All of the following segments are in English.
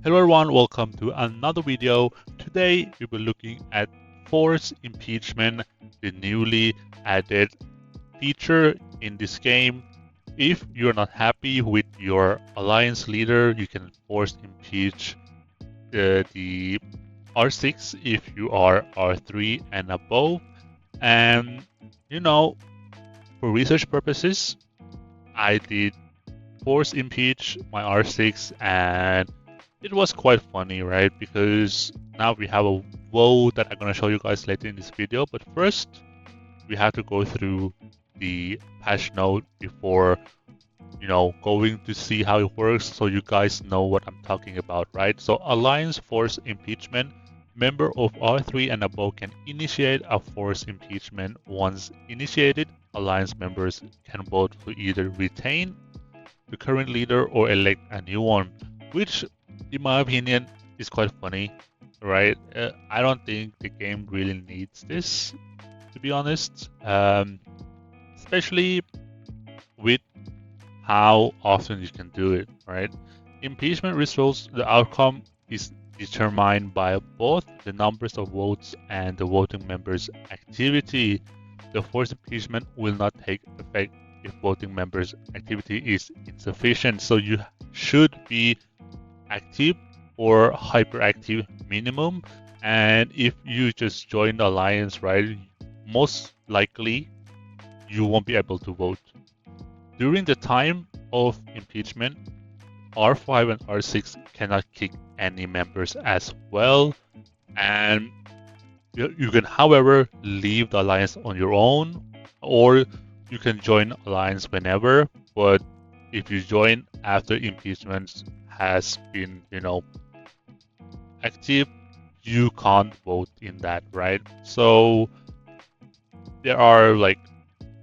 Hello everyone, welcome to another video. Today we will be looking at forced impeachment, the newly added feature in this game. If you're not happy with your alliance leader, you can force impeach the R6 if you are R3 and above. And for research purposes, I did force impeach my R6 and it was quite funny, right? Because now we have a vote that I'm going to show you guys later in this video. But first, we have to go through the patch note before, going to see how it works so you guys know what I'm talking about, right? So Alliance Force Impeachment. Member of R3 and above can initiate a force impeachment. Once initiated, Alliance members can vote to either retain the current leader or elect a new one, which in my opinion is quite funny, right? I don't think the game really needs this, to be honest, especially with how often you can do it, right? Impeachment results, the outcome is determined by both the numbers of votes and the voting members' activity. The forced impeachment will not take effect if voting members' activity is insufficient. So you should be active or hyperactive minimum. And if you just join the alliance, right, most likely you won't be able to vote. During the time of impeachment, R5 and R6 cannot kick any members as well. And you can, however, leave the alliance on your own, or you can join alliance whenever. But if you join after impeachment has been, active, you can't vote in that, right? So there are like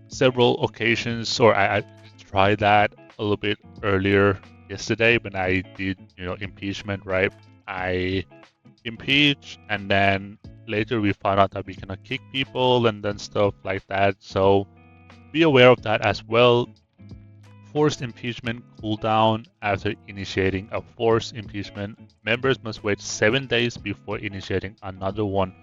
several occasions, or I tried that a little bit earlier yesterday when I did, impeachment, right? I impeach and then later we found out that we cannot kick people and then stuff like that. So be aware of that as well. Forced impeachment cooldown. After initiating a forced impeachment, members must wait 7 days before initiating another one.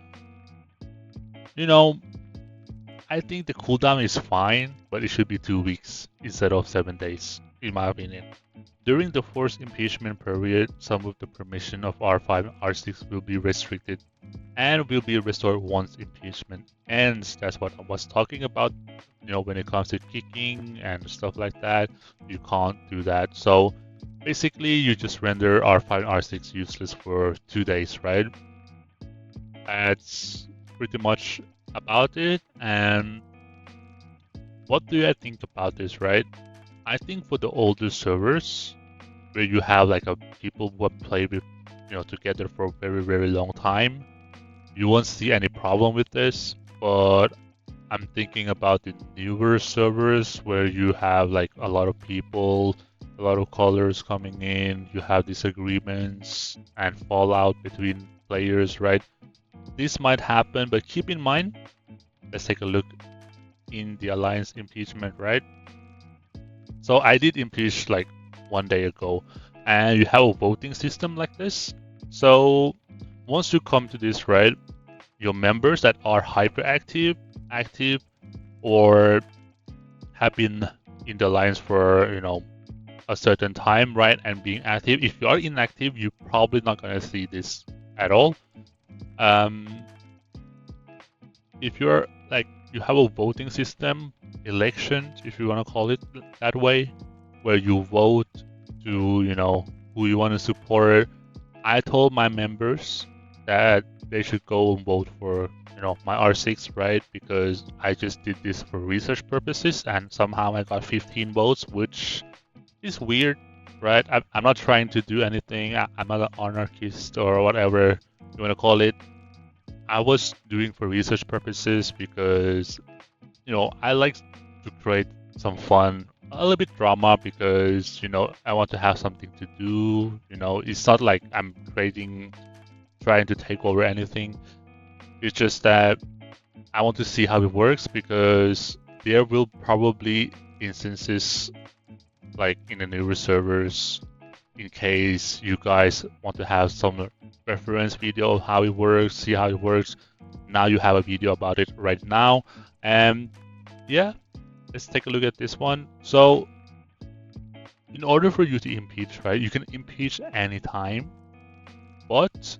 I think the cooldown is fine, but it should be 2 weeks instead of 7 days, in my opinion. During the forced impeachment period, some of the permission of R5 and R6 will be restricted and will be restored once impeachment ends. That's what I was talking about. When it comes to kicking and stuff like that, you can't do that. So basically, you just render R5 and R6 useless for 2 days, right? That's pretty much about it. And what do I think about this, right? I think for the older servers, where you have like people who have played with, together for a very, very long time, you won't see any problem with this. But I'm thinking about the newer servers where you have like a lot of people, a lot of colors coming in, you have disagreements and fallout between players, right? This might happen, but keep in mind, let's take a look in the alliance impeachment, right? So I did impeach like 1 day ago, and you have a voting system like this. So once you come to this, right, your members that are hyperactive, active, or have been in the alliance for a certain time, right, and being active. If you are inactive, you're probably not gonna see this at all. If you're like you have a voting system, election, if you want to call it that way, where you vote to who you want to support. I told my members that they should go and vote for my R6, right? Because I just did this for research purposes and somehow I got 15 votes, which is weird, right? I'm not trying to do anything. I'm not an anarchist or whatever you want to call it. I was doing for research purposes because I like to create some fun, a little bit drama because I want to have something to do. It's not like I'm trying to take over anything. It's just that I want to see how it works because there will probably instances like in the newer servers in case you guys want to have some reference video of how it works, see how it works. Now you have a video about it right now. And yeah, let's take a look at this one. So in order for you to impeach, right, you can impeach anytime, but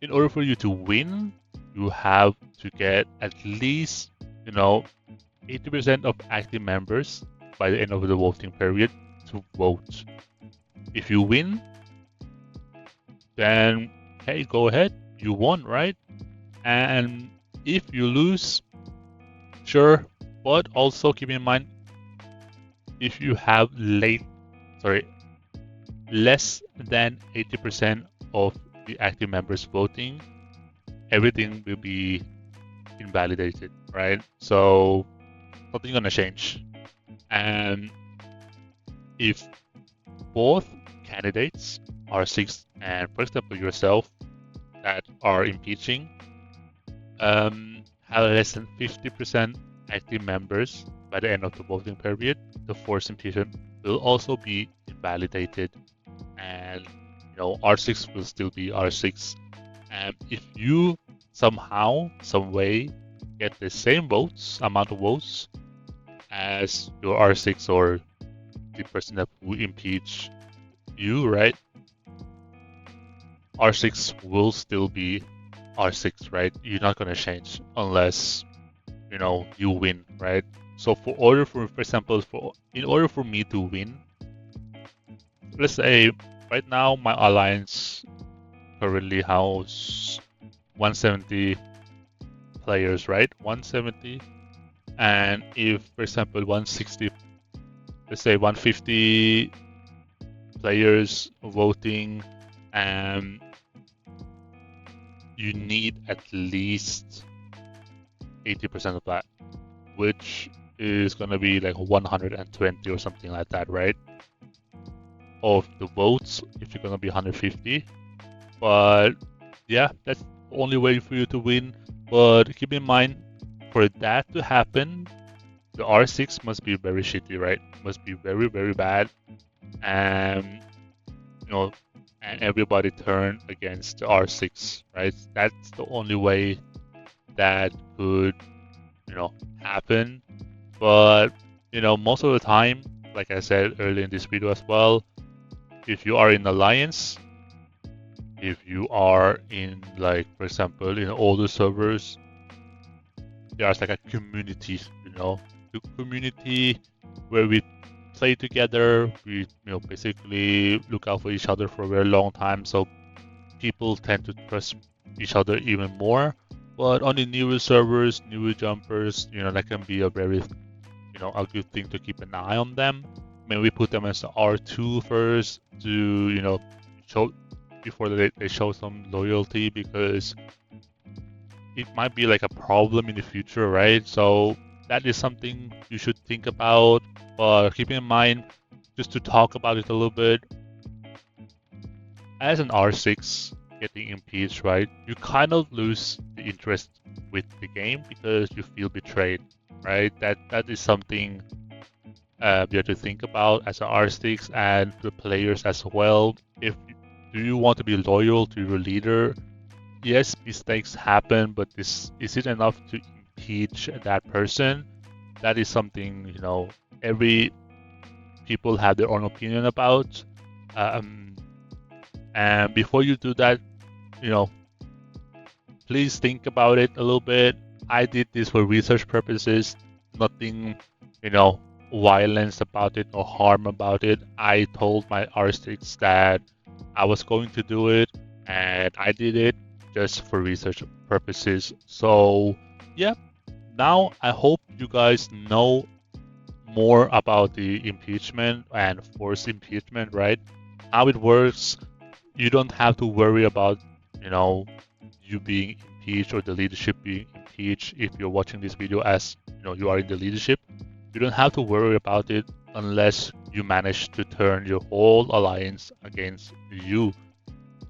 in order for you to win, you have to get at least, 80% of active members by the end of the voting period to vote. If you win, then hey, go ahead, you won, right? And if you lose, sure, but also keep in mind, if you have less than 80% of the active members voting, everything will be invalidated, right? So nothing's gonna change. And if both candidates R6 and, for example, yourself that are impeaching have less than 50% active members by the end of the voting period, the forced impeachment will also be invalidated, and R6 will still be R6. And if you somehow, some way, get the same amount of votes as your R6 or the person that will impeach you, right? R6 will still be R6, right? You're not gonna change unless you win, right? So for example, in order for me to win, let's say right now my alliance currently has 170 players, right? 170, and if, for example, 160, let's say 150 players voting, and you need at least 80% of that, which is gonna be like 120 or something like that, right? Of the votes, if you're gonna be 150. But yeah, that's the only way for you to win. But keep in mind, for that to happen, the R6 must be very shitty, right? Must be very, very bad. And and everybody turn against the R6, right? That's the only way that could, happen. But, most of the time, like I said earlier in this video as well, if you are in alliance, if you are in, like, for example, in older servers, there's like a community, the community where we play together. We, basically look out for each other for a very long time. So people tend to trust each other even more. But on the newer servers, newer jumpers, that can be a very, a good thing to keep an eye on them. Maybe we put them as the R2 first to, show before they show some loyalty, because it might be like a problem in the future, right? So that is something you should think about. But keep in mind, just to talk about it a little bit, as an R6 getting impeached, right, you kind of lose the interest with the game because you feel betrayed, right? That is something you have to think about as an R6 and the players as well. Do you want to be loyal to your leader? Yes, mistakes happen, but is it enough to impeach that person? That is something, every people have their own opinion about. And before you do that, please think about it a little bit. I did this for research purposes, nothing, violence about it or harm about it. I told my R6 that I was going to do it, and I did it just for research purposes. So yeah, now I hope you guys know more about the impeachment and forced impeachment, right? How it works. You don't have to worry about, you being impeached or the leadership being impeached if you're watching this video as, you are in the leadership. You don't have to worry about it unless you manage to turn your whole alliance against you.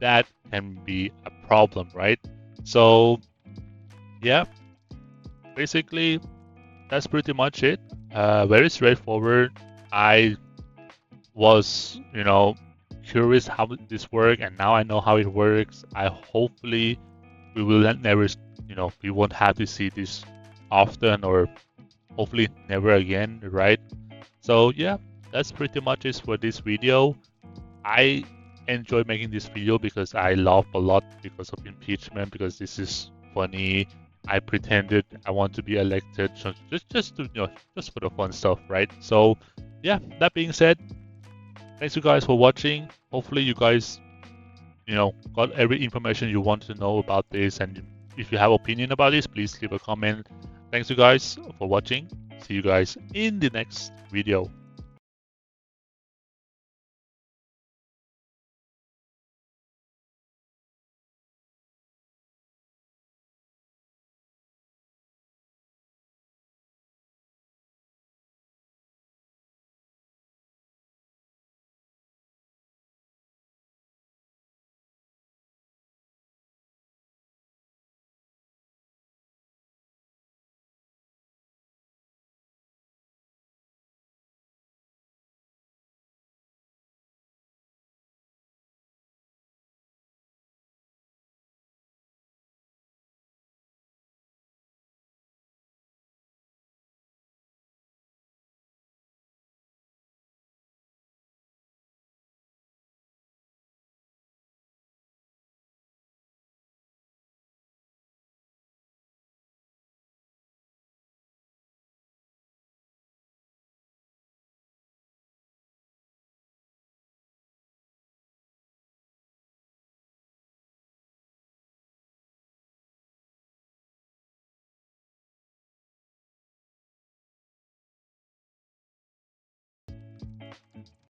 That can be a problem, right? So yeah, basically that's pretty much it. Very straightforward. I was, curious how this works, and now I know how it works. I hopefully we will never, we won't have to see this often, or hopefully never again, right? So yeah, that's pretty much it for this video. I enjoy making this video because I laugh a lot because of impeachment, because this is funny. I pretended I want to be elected just to, just for the fun stuff, right? So yeah, that being said, thanks you guys for watching. Hopefully you guys, got every information you want to know about this, and if you have opinion about this, please leave a comment. Thanks you guys for watching. See you guys in the next video.